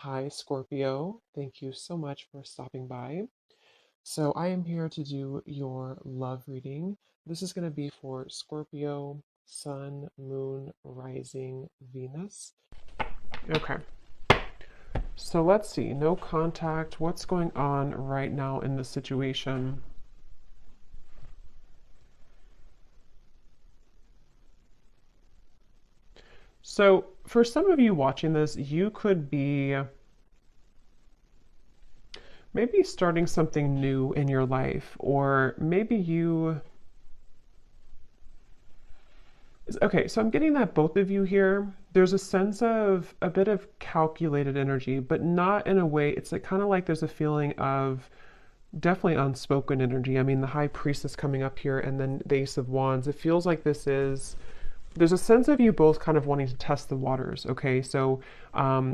Hi, Scorpio. Thank you so much for stopping by. So, I am here to do your love reading. This is going to be for Scorpio, Sun, Moon, Rising, Venus. Okay, so let's see. No contact. What's going on right now in this situation? So, for some of you watching this, you could be maybe starting something new in your life, or maybe you. Okay, so I'm getting that both of you here, there's a sense of a bit of calculated energy, but not in a way, it's like kind of like there's a feeling of definitely unspoken energy. I mean, the High Priestess coming up here and then the Ace of Wands. It feels like there's a sense of you both kind of wanting to test the waters. Okay, so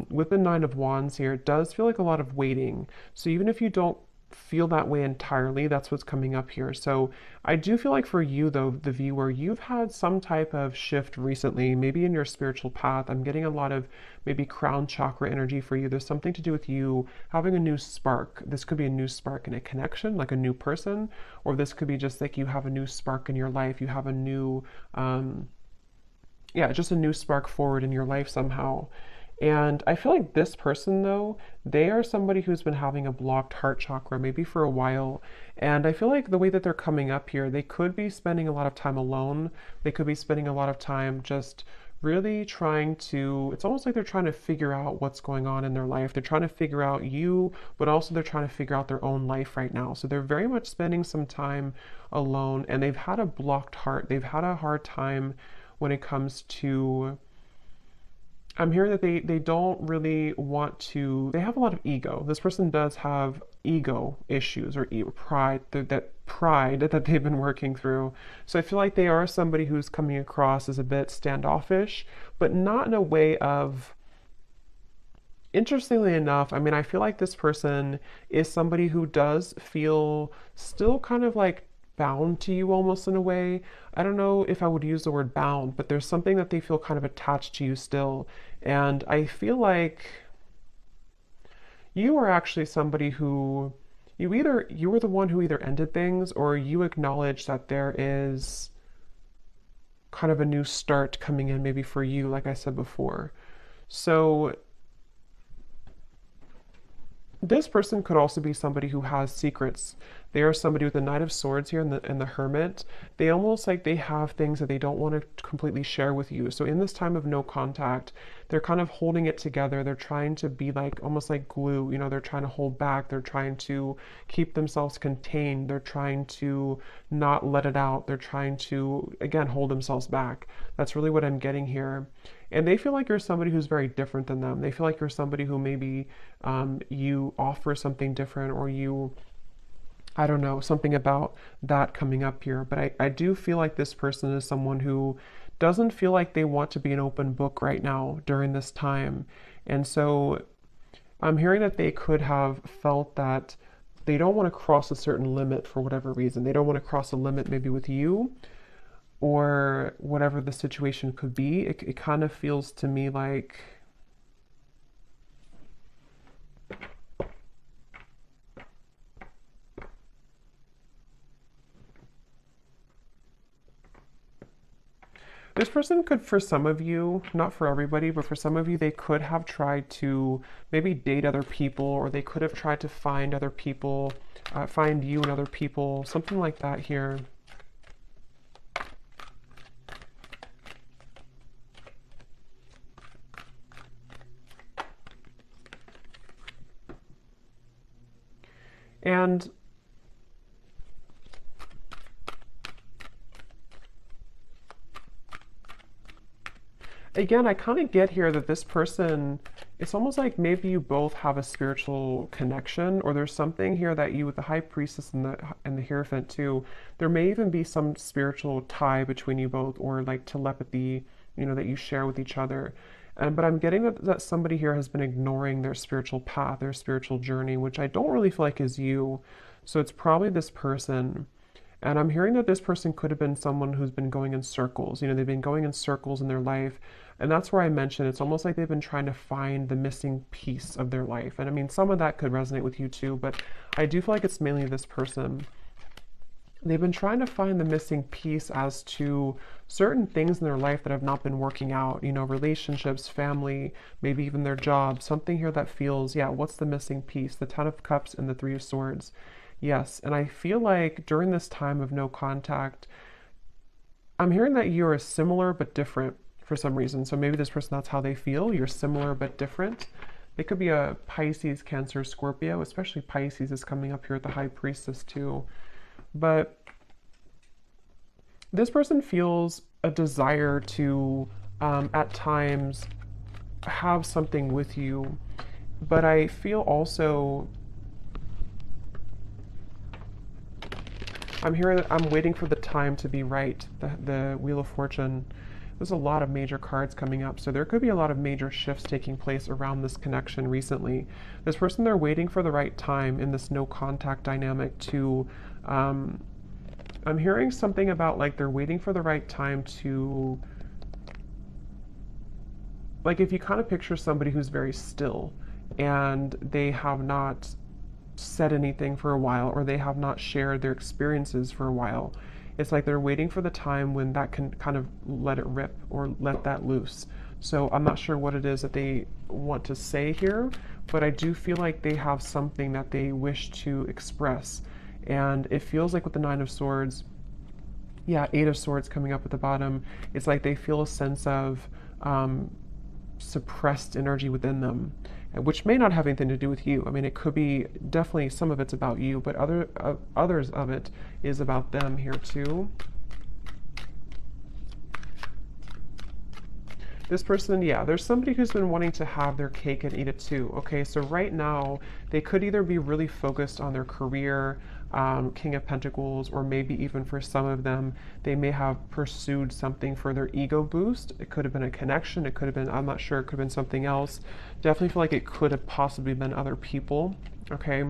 with the Nine of Wands here, it does feel like a lot of waiting. So even if you don't feel that way entirely, that's what's coming up here. So I do feel like for you, though, the viewer, you've had some type of shift recently, maybe in your spiritual path. I'm getting a lot of maybe crown chakra energy for you. There's something to do with you having a new spark. This could be a new spark in a connection, like a new person, or this could be just like you have a new spark in your life. You have a new, yeah, just a new spark forward in your life somehow. And I feel like this person, though, they are somebody who's been having a blocked heart chakra maybe for a while. And I feel like the way that they're coming up here, they could be spending a lot of time alone. They could be spending a lot of time just really trying to, it's almost like they're trying to figure out what's going on in their life. They're trying to figure out you, but also they're trying to figure out their own life right now. So they're very much spending some time alone, and they've had a blocked heart. They've had a hard time when it comes to, I'm hearing that they don't really want to, they have a lot of ego. This person does have ego issues or pride, that pride that they've been working through. So I feel like they are somebody who's coming across as a bit standoffish, but not in a way of, interestingly enough, I mean, I feel like this person is somebody who does feel still kind of like bound to you almost in a way. I don't know if I would use the word bound, but there's something that they feel kind of attached to you still. And I feel like you are actually somebody who you were the one who either ended things or you acknowledge that there is kind of a new start coming in maybe for you, like I said before. So this person could also be somebody who has secrets. They are somebody with the Knight of Swords here and the Hermit. They almost like they have things that they don't want to completely share with you. So in this time of no contact, they're kind of holding it together. They're trying to be like almost like glue. You know, they're trying to hold back. They're trying to keep themselves contained. They're trying to not let it out. They're trying to, again, hold themselves back. That's really what I'm getting here. And they feel like you're somebody who's very different than them. They feel like you're somebody who maybe you offer something different, or you, I don't know, something about that coming up here. But I do feel like this person is someone who doesn't feel like they want to be an open book right now during this time. And so I'm hearing that they could have felt that they don't want to cross a certain limit for whatever reason. They don't want to cross a limit maybe with you, or whatever the situation could be. It kind of feels to me like this person could, for some of you, not for everybody, but for some of you, they could have tried to maybe date other people, or they could have tried to find other people, find you and other people, something like that here. And again, I kind of get here that this person, it's almost like maybe you both have a spiritual connection, or there's something here that you, with the High Priestess and the Hierophant too, there may even be some spiritual tie between you both, or like telepathy, you know, that you share with each other. And but I'm getting that somebody here has been ignoring their spiritual path, their spiritual journey, which I don't really feel like is you. So it's probably this person. And I'm hearing that this person could have been someone who's been going in circles. You know, they've been going in circles in their life. And that's where I mentioned it's almost like they've been trying to find the missing piece of their life. And I mean, some of that could resonate with you too, but I do feel like it's mainly this person. They've been trying to find the missing piece as to certain things in their life that have not been working out, you know, relationships, family, maybe even their job, something here that feels, yeah, what's the missing piece? The Ten of Cups and the Three of Swords. Yes, and I feel like during this time of no contact, I'm hearing that you're similar but different for some reason. So maybe this person, that's how they feel. You're similar but different. They could be a Pisces, Cancer, Scorpio, especially Pisces is coming up here at the High Priestess too. But this person feels a desire to, at times, have something with you. But I feel also, I'm hearing that I'm waiting for the time to be right. The Wheel of Fortune. There's a lot of major cards coming up, so there could be a lot of major shifts taking place around this connection recently. This person, they're waiting for the right time in this no contact dynamic to, I'm hearing something about like they're waiting for the right time to, like if you kind of picture somebody who's very still and they have not said anything for a while or they have not shared their experiences for a while. It's like they're waiting for the time when that can kind of let it rip or let that loose. So I'm not sure what it is that they want to say here, but I do feel like they have something that they wish to express. And it feels like with the Nine of Swords, yeah, Eight of Swords coming up at the bottom, it's like they feel a sense of suppressed energy within them, which may not have anything to do with you. I mean, it could be definitely some of it's about you, but others of it is about them here too. This person, yeah, there's somebody who's been wanting to have their cake and eat it too. Okay, so right now they could either be really focused on their career, King of Pentacles, or maybe even for some of them, they may have pursued something for their ego boost. It could have been a connection. It could have been, I'm not sure, it could have been something else. Definitely feel like it could have possibly been other people. Okay,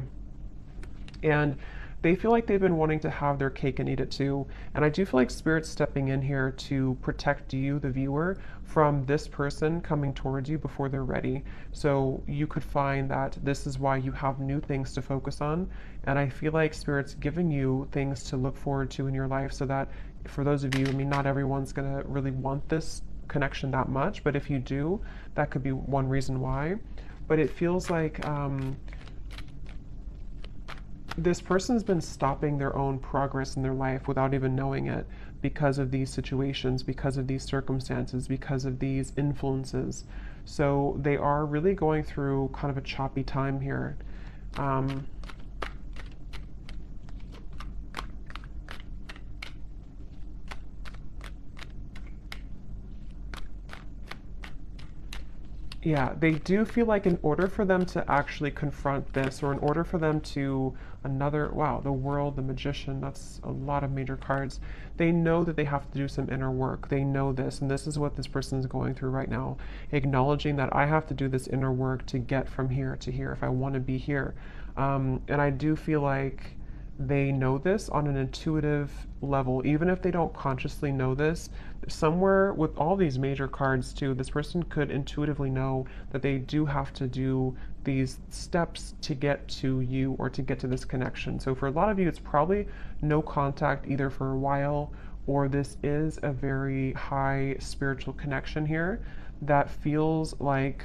and they feel like they've been wanting to have their cake and eat it too. And I do feel like Spirit's stepping in here to protect you, the viewer, from this person coming towards you before they're ready. So you could find that this is why you have new things to focus on. And I feel like Spirit's giving you things to look forward to in your life so that for those of you, I mean, not everyone's going to really want this connection that much, but if you do, that could be one reason why. But it feels like this person's been stopping their own progress in their life without even knowing it because of these situations, because of these circumstances, because of these influences. So they are really going through kind of a choppy time here. Yeah, they do feel like in order for them to actually confront this, or in order for them to wow, the World, the Magician, that's a lot of major cards. They know that they have to do some inner work. They know this, and this is what this person is going through right now. Acknowledging that I have to do this inner work to get from here to here if I want to be here. And I do feel like they know this on an intuitive level, even if they don't consciously know this. Somewhere with all these major cards too, this person could intuitively know that they do have to do these steps to get to you or to get to this connection. So for a lot of you, it's probably no contact either for a while, or this is a very high spiritual connection here that feels like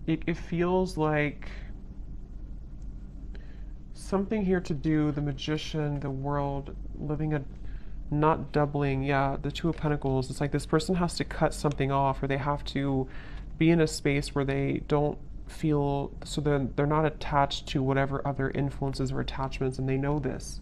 it feels like something here to do, the Magician, the World, living a, not doubling, yeah, the Two of Pentacles. It's like this person has to cut something off, or they have to be in a space where they don't feel, so they're not attached to whatever other influences or attachments, and they know this.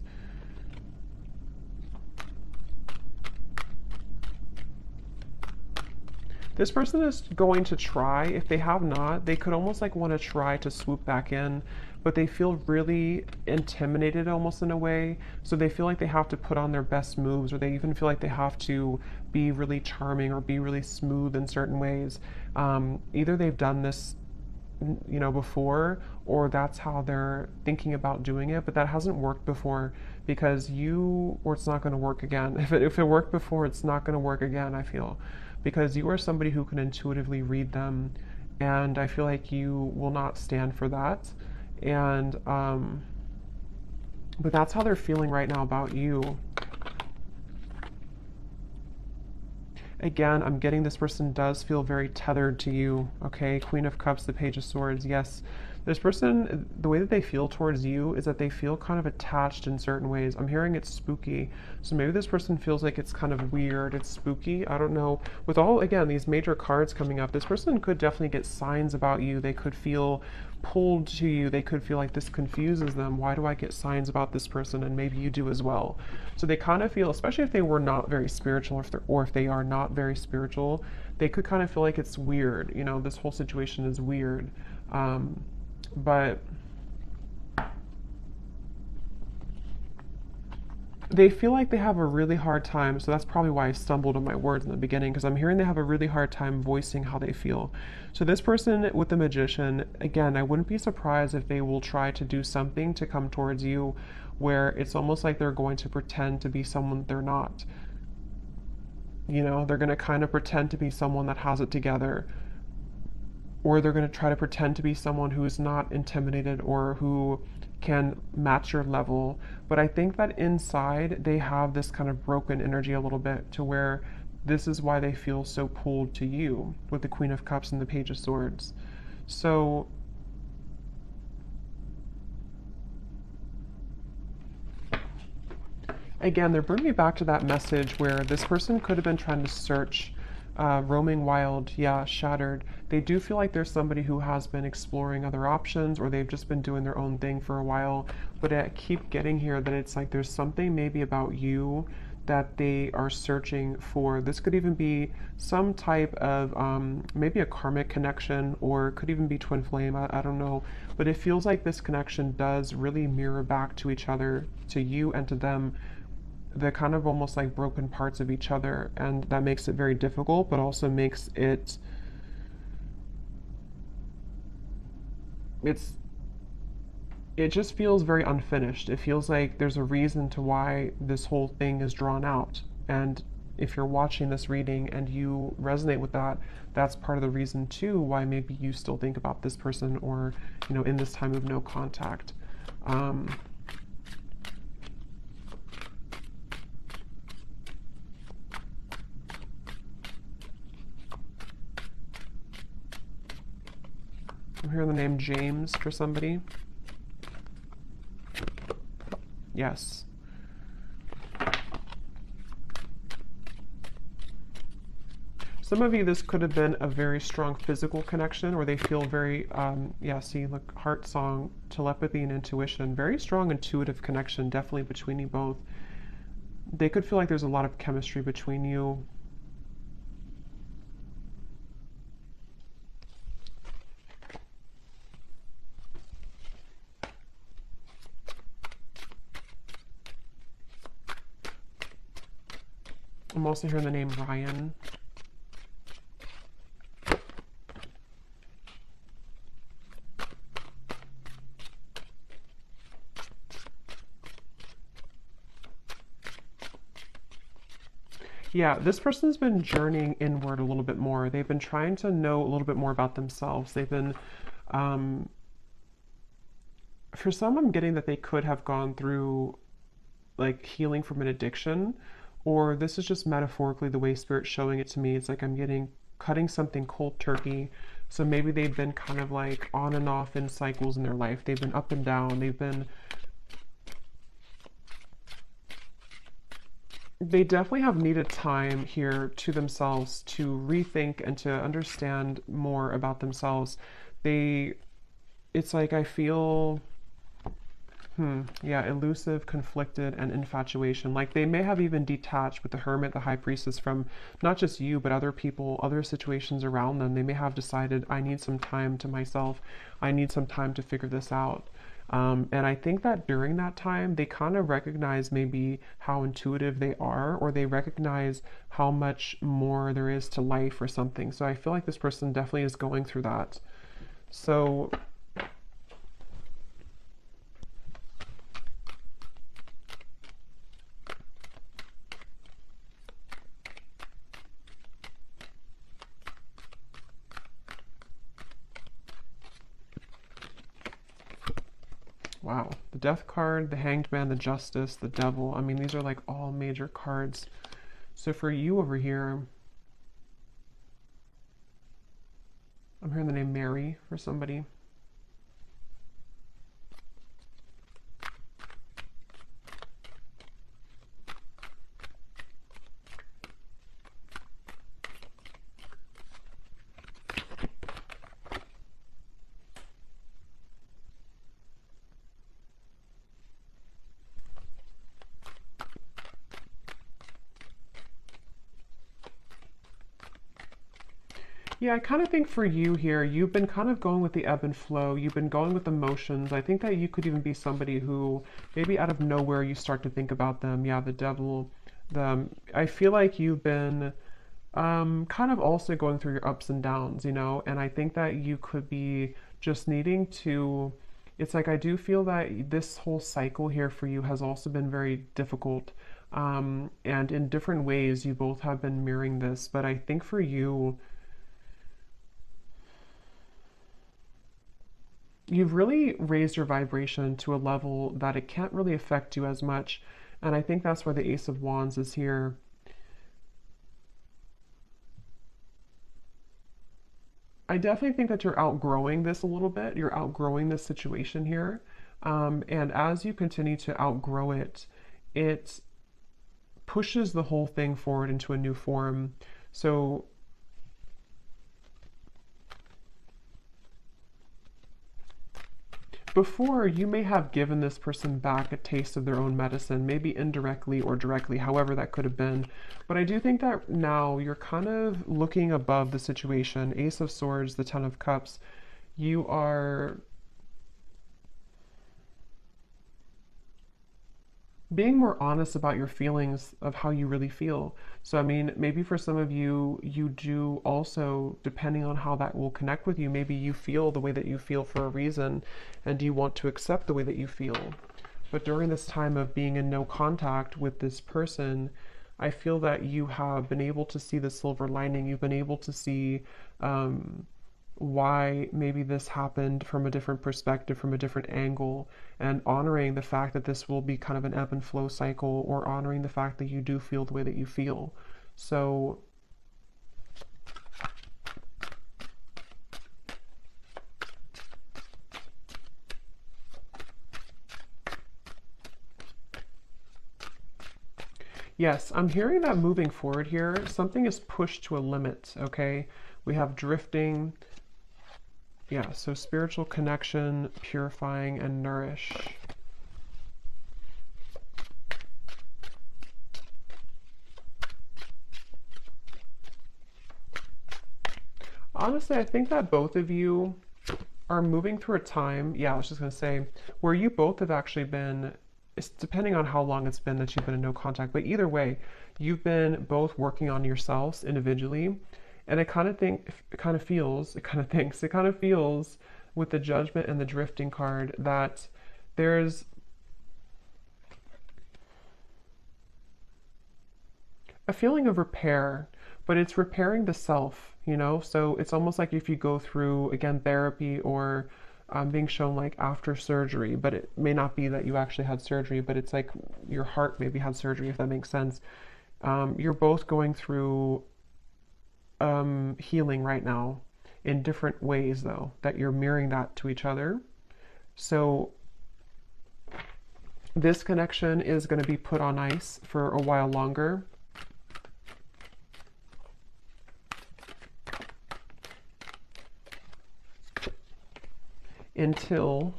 This person is going to try. If they have not, they could almost like want to try to swoop back in, but they feel really intimidated almost in a way. So they feel like they have to put on their best moves, or they even feel like they have to be really charming or be really smooth in certain ways. Either they've done this you know, before, or that's how they're thinking about doing it, but that hasn't worked before because you, or it's not going to work again. If it worked before, it's not going to work again, I feel, because you are somebody who can intuitively read them, and I feel like you will not stand for that. And, but that's how they're feeling right now about you. Again, I'm getting this person does feel very tethered to you, okay? Queen of Cups, the Page of Swords, yes. This person, the way that they feel towards you is that they feel kind of attached in certain ways. I'm hearing it's spooky. So maybe this person feels like it's kind of weird, it's spooky. I don't know. With all, again, these major cards coming up, this person could definitely get signs about you. They could feel pulled to you. They could feel like this confuses them. Why do I get signs about this person? And maybe you do as well. So they kind of feel, especially if they were not very spiritual, or if they are not very spiritual, they could kind of feel like it's weird. You know, this whole situation is weird. But they feel like they have a really hard time. So that's probably why I stumbled on my words in the beginning, because I'm hearing they have a really hard time voicing how they feel. So this person with the Magician, again, I wouldn't be surprised if they will try to do something to come towards you where it's almost like they're going to pretend to be someone they're not. You know, they're going to kind of pretend to be someone that has it together, or they're going to try to pretend to be someone who is not intimidated or who can match your level. But I think that inside they have this kind of broken energy a little bit, to where this is why they feel so pulled to you with the Queen of Cups and the Page of Swords. So again, they're bringing me back to that message where this person could have been trying to search, roaming wild, yeah, shattered. They do feel like there's somebody who has been exploring other options, or they've just been doing their own thing for a while. But I keep getting here that it's like there's something maybe about you that they are searching for. This could even be some type of maybe a karmic connection, or could even be twin flame. I don't know. But it feels like this connection does really mirror back to each other, to you and to them, the kind of almost like broken parts of each other, and that makes it very difficult, but also makes it it just feels very unfinished. It feels like there's a reason to why this whole thing is drawn out. And if you're watching this reading and you resonate with that, that's part of the reason too why maybe you still think about this person, or, you know, in this time of no contact. I'm hearing the name James for somebody. Yes. Some of you, this could have been a very strong physical connection, or they feel very, yeah, see, look, heart song, telepathy and intuition, very strong intuitive connection, definitely between you both. They could feel like there's a lot of chemistry between you. I'm also hearing the name Ryan. Yeah, this person's been journeying inward a little bit more. They've been trying to know a little bit more about themselves. They've been, for some, I'm getting that they could have gone through like healing from an addiction, or this is just metaphorically the way Spirit's showing it to me. It's like I'm getting cutting something cold turkey. So maybe they've been kind of like on and off in cycles in their life. They've been up and down. They definitely have needed time here to themselves to rethink and to understand more about themselves. It's like I feel, yeah, elusive, conflicted, and infatuation. Like they may have even detached with the Hermit, the High Priestess, from not just you, but other people, other situations around them. They may have decided, I need some time to myself. I need some time to figure this out. And I think that during that time, they kind of recognize maybe how intuitive they are, or they recognize how much more there is to life or something. So I feel like this person definitely is going through that. So wow, the Death card, the Hanged Man, the Justice, the Devil. I mean, these are like all major cards. So for you over here, I'm hearing the name Mary for somebody. Yeah, I kind of think for you here, you've been kind of going with the ebb and flow. You've been going with emotions. I think that you could even be somebody who maybe out of nowhere you start to think about them. Yeah, the devil. I feel like you've been kind of also going through your ups and downs, you know, and I think that you could be just needing to. It's like I do feel that this whole cycle here for you has also been very difficult. And in different ways, you both have been mirroring this. But I think for you, you've really raised your vibration to a level that it can't really affect you as much. And I think that's why the Ace of Wands is here. I definitely think that you're outgrowing this a little bit. You're outgrowing this situation here. And as you continue to outgrow it, it pushes the whole thing forward into a new form. So before, you may have given this person back a taste of their own medicine, maybe indirectly or directly, however that could have been. But I do think that now you're kind of looking above the situation. Ace of Swords, the Ten of Cups. You are being more honest about your feelings of how you really feel. So, I mean, maybe for some of you, you do also, depending on how that will connect with you, maybe you feel the way that you feel for a reason and you want to accept the way that you feel. But during this time of being in no contact with this person, I feel that you have been able to see the silver lining. You've been able to see why maybe this happened from a different perspective, from a different angle, and honoring the fact that this will be kind of an ebb and flow cycle, or honoring the fact that you do feel the way that you feel. So yes, I'm hearing that moving forward here, something is pushed to a limit, okay? We have drifting. Yeah, so spiritual connection, purifying, and nourish. Honestly, I think that both of you are moving through a time, yeah, I was just going to say, where you both have actually been, it's depending on how long it's been that you've been in no contact, but either way, you've been both working on yourselves individually. And I kind of think, it kind of feels, it kind of thinks, it kind of feels with the Judgment and the Drifting card that there's a feeling of repair, but it's repairing the self, you know? So it's almost like if you go through, again, therapy or being shown like after surgery, but it may not be that you actually had surgery, but it's like your heart maybe had surgery, if that makes sense. You're both going through healing right now in different ways, though, that you're mirroring that to each other. So this connection is going to be put on ice for a while longer. Until,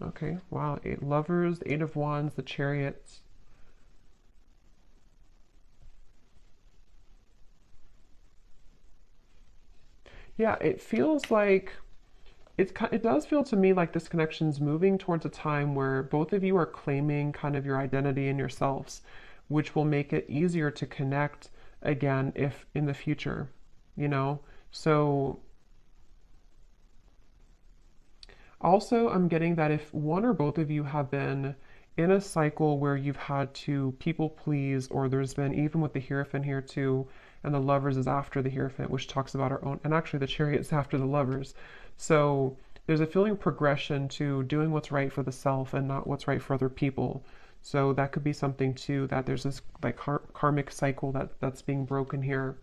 okay, wow, 8 lovers, 8 of wands, the chariots. Yeah, it feels like it does feel to me like this connection's moving towards a time where both of you are claiming kind of your identity and yourselves, which will make it easier to connect again if in the future, you know? So Also, I'm getting that if one or both of you have been in a cycle where you've had to people please, or there's been, even with the Hierophant here too, and the Lovers is after the Hierophant, which talks about our own, and actually the Chariot's after the Lovers. So there's a feeling progression to doing what's right for the self and not what's right for other people. So that could be something too, that there's this like karmic cycle that's being broken here.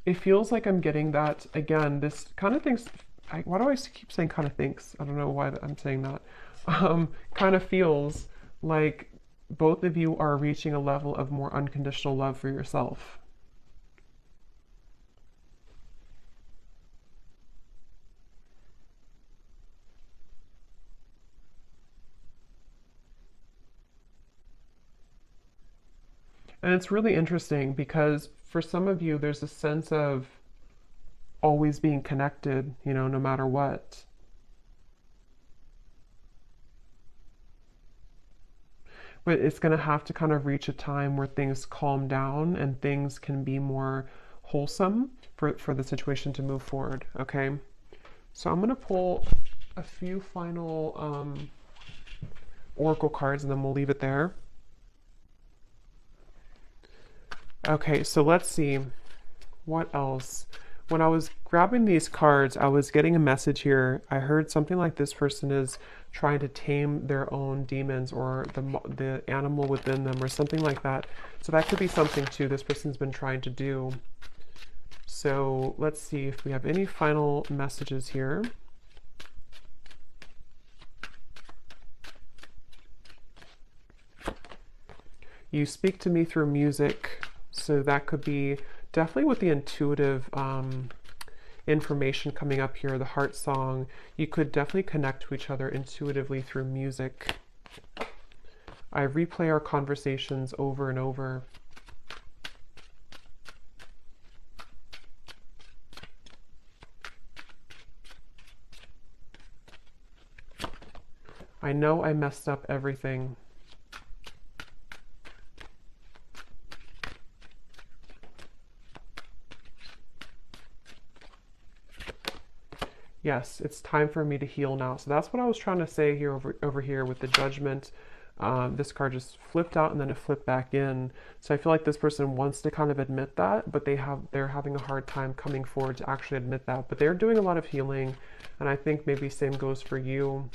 It feels like I'm getting that again. This kind of thinks. Why do I keep saying kind of thinks? I don't know why I'm saying that. Kind of feels like both of you are reaching a level of more unconditional love for yourself. And it's really interesting because for some of you, there's a sense of always being connected, you know, no matter what. But it's going to have to kind of reach a time where things calm down and things can be more wholesome for the situation to move forward, okay? So I'm going to pull a few final oracle cards and then we'll leave it there. Okay, so let's see. What else? When I was grabbing these cards, I was getting a message here. I heard something like this person is trying to tame their own demons or the animal within them or something like that. So that could be something too this person's been trying to do. So let's see if we have any final messages here. You speak to me through music. So that could be definitely with the intuitive information coming up here, the heart song. You could definitely connect to each other intuitively through music. I replay our conversations over and over. I know I messed up everything. Yes, it's time for me to heal now. So that's what I was trying to say here over here with the Judgment. This card just flipped out and then it flipped back in. So I feel like this person wants to kind of admit that, but they're having a hard time coming forward to actually admit that. But they're doing a lot of healing, and I think maybe same goes for you.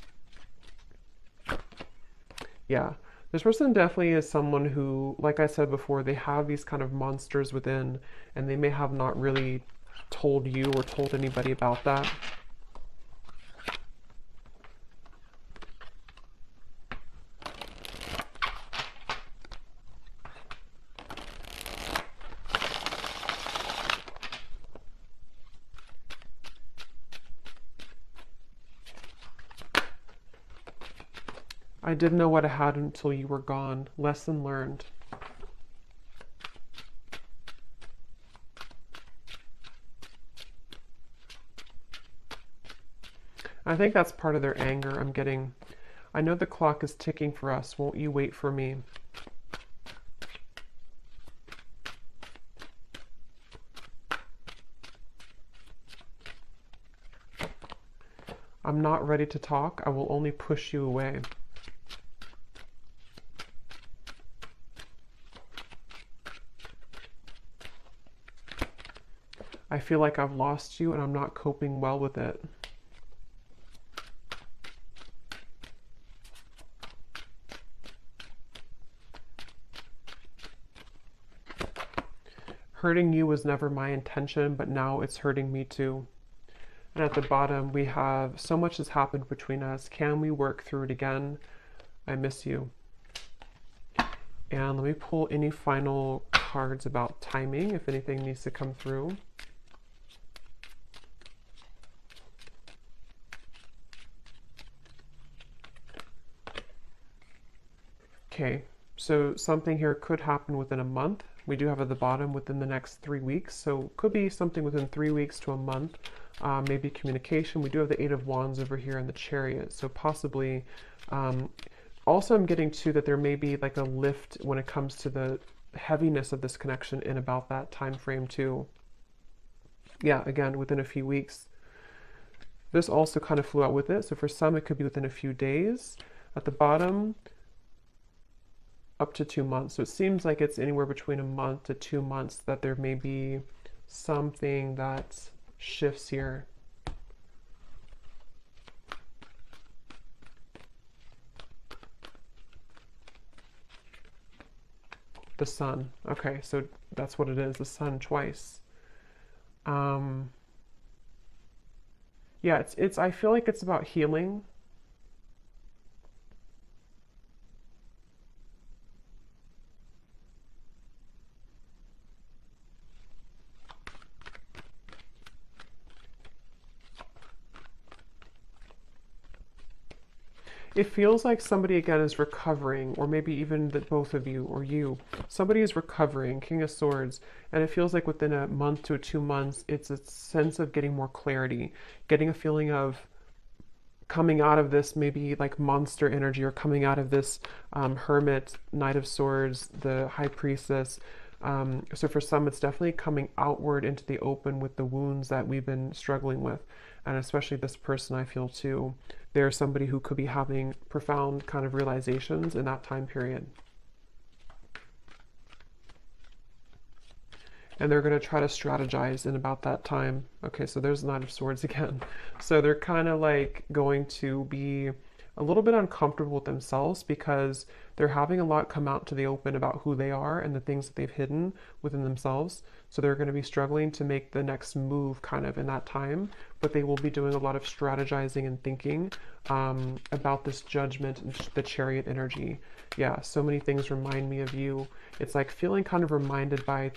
Yeah, this person definitely is someone who, like I said before, they have these kind of monsters within, and they may have not really told you or told anybody about that. I didn't know what I had until you were gone. Lesson learned. I think that's part of their anger. I'm getting, I know the clock is ticking for us. Won't you wait for me? I'm not ready to talk. I will only push you away. I feel like I've lost you and I'm not coping well with it. Hurting you was never my intention, but now it's hurting me too. And at the bottom, we have so much has happened between us. Can we work through it again? I miss you. And let me pull any final cards about timing, if anything needs to come through. Okay, so something here could happen within a month. We do have at the bottom within the next 3 weeks, so could be something within 3 weeks to a month. Maybe communication. We do have the Eight of Wands over here in the Chariot, so possibly. Also, I'm getting too that there may be like a lift when it comes to the heaviness of this connection in about that time frame too. Yeah, again, within a few weeks. This also kind of flew out with it. So for some, it could be within a few days. At the bottom, up to 2 months. So it seems like it's anywhere between a month to 2 months that there may be something that shifts here. The sun. Okay, so that's what it is, the sun twice. Um, yeah, I feel like it's about healing. It feels like somebody again is recovering, or maybe even that both of you or you. Somebody is recovering, King of Swords, and it feels like within a month to 2 months, it's a sense of getting more clarity, getting a feeling of coming out of this maybe like monster energy, or coming out of this Hermit, Knight of Swords, the High Priestess. So for some, it's definitely coming outward into the open with the wounds that we've been struggling with. And especially this person, I feel too, they're somebody who could be having profound kind of realizations in that time period. And they're going to try to strategize in about that time. Okay, so there's the Knight of Swords again. So they're kind of like going to be a little bit uncomfortable with themselves because they're having a lot come out to the open about who they are and the things that they've hidden within themselves. So they're going to be struggling to make the next move kind of in that time, but they will be doing a lot of strategizing and thinking about this Judgment and the Chariot energy. Yeah, so many things remind me of you. It's like feeling kind of reminded by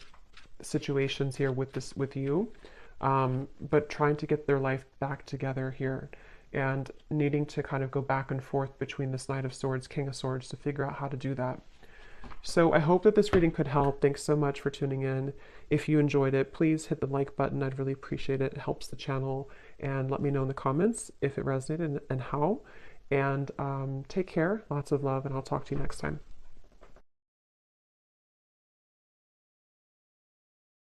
situations here with you, but trying to get their life back together here, and needing to kind of go back and forth between this Knight of Swords, King of Swords, to figure out how to do that. So I hope that this reading could help. Thanks so much for tuning in. If you enjoyed it, please hit the like button. I'd really appreciate it. It helps the channel. And let me know in the comments if it resonated and how. And take care. Lots of love, and I'll talk to you next time.